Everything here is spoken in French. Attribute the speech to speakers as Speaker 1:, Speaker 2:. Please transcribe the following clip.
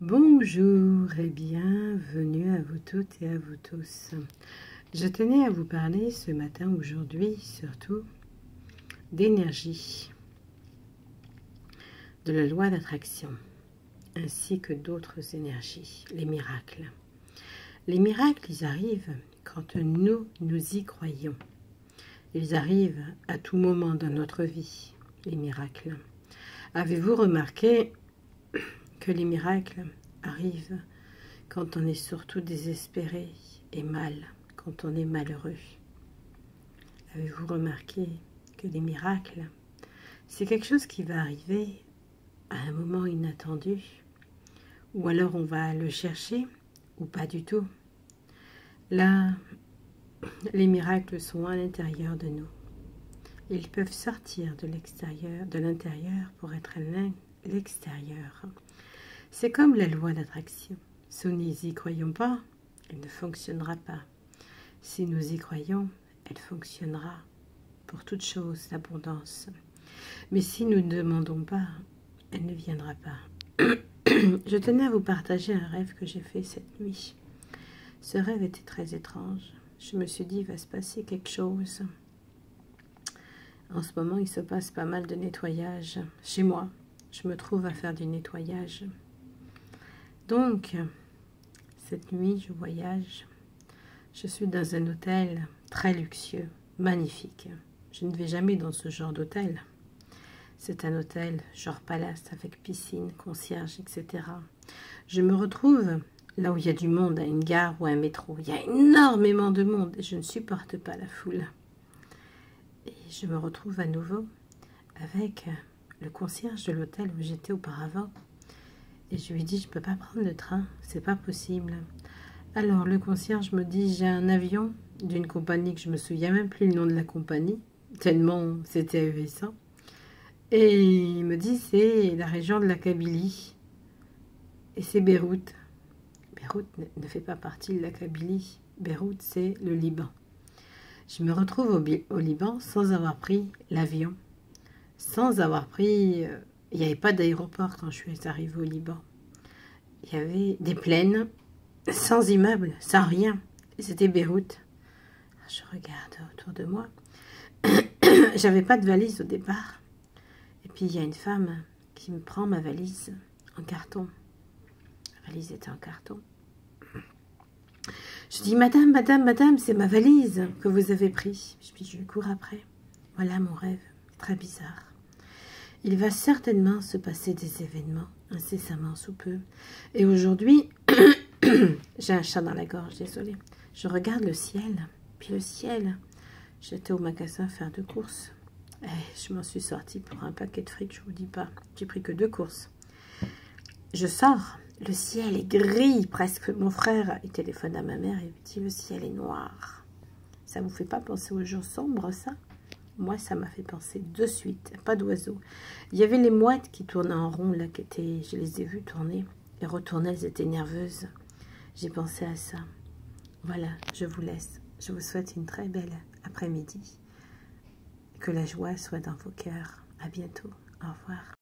Speaker 1: Bonjour et bienvenue à vous toutes et à vous tous. Je tenais à vous parler ce matin, aujourd'hui, surtout d'énergie, de la loi d'attraction, ainsi que d'autres énergies, les miracles. Les miracles, ils arrivent quand nous y croyons. Ils arrivent à tout moment dans notre vie, les miracles. Avez-vous remarqué que les miracles arrivent quand on est surtout désespéré et mal, quand on est malheureux? Avez-vous remarqué que les miracles, c'est quelque chose qui va arriver à un moment inattendu, ou alors on va le chercher, ou pas du tout. Là, les miracles sont à l'intérieur de nous. Ils peuvent sortir de l'extérieur, de l'intérieur pour être à l'extérieur. C'est comme la loi d'attraction. Si nous n'y croyons pas, elle ne fonctionnera pas. Si nous y croyons, elle fonctionnera pour toute chose, l'abondance. Mais si nous ne demandons pas, elle ne viendra pas. Je tenais à vous partager un rêve que j'ai fait cette nuit. Ce rêve était très étrange. Je me suis dit, il va se passer quelque chose. En ce moment, il se passe pas mal de nettoyage chez moi. Je me trouve à faire du nettoyage. Donc, cette nuit, je voyage. Je suis dans un hôtel très luxueux, magnifique. Je ne vais jamais dans ce genre d'hôtel. C'est un hôtel genre palace avec piscine, concierge, etc. Je me retrouve là où il y a du monde, à une gare ou à un métro. Il y a énormément de monde et je ne supporte pas la foule. Et je me retrouve à nouveau avec le concierge de l'hôtel où j'étais auparavant. Et je lui dis, je ne peux pas prendre le train, c'est pas possible. Alors le concierge me dit, j'ai un avion d'une compagnie que je me souviens même plus le nom de la compagnie, tellement c'était ahurissant. Et il me dit, c'est la région de la Kabylie. Et c'est Beyrouth. Beyrouth ne fait pas partie de la Kabylie. Beyrouth, c'est le Liban. Je me retrouve au Liban sans avoir pris l'avion. Sans avoir pris... il n'y avait pas d'aéroport quand je suis arrivée au Liban. Il y avait des plaines, sans immeubles, sans rien. C'était Beyrouth. Je regarde autour de moi. J'avais pas de valise au départ. Et puis il y a une femme qui me prend ma valise en carton. La valise était en carton. Je dis, madame, c'est ma valise que vous avez prise. Puis je lui cours après. Voilà mon rêve, très bizarre. Il va certainement se passer des événements incessamment sous peu. Et aujourd'hui, j'ai un chat dans la gorge, désolée. Je regarde le ciel. Puis le ciel, j'étais au magasin faire 2 courses. Et je m'en suis sortie pour un paquet de fric, je vous dis pas. J'ai pris que 2 courses. Je sors, le ciel est gris presque. Mon frère, il téléphone à ma mère et lui dit, le ciel est noir. Ça vous fait pas penser aux jours sombres, ça? Moi, ça m'a fait penser de suite, pas d'oiseaux. Il y avait les mouettes qui tournaient en rond, là, je les ai vues tourner et retourner, elles étaient nerveuses. J'ai pensé à ça. Voilà, je vous laisse. Je vous souhaite une très belle après-midi. Que la joie soit dans vos cœurs. À bientôt. Au revoir.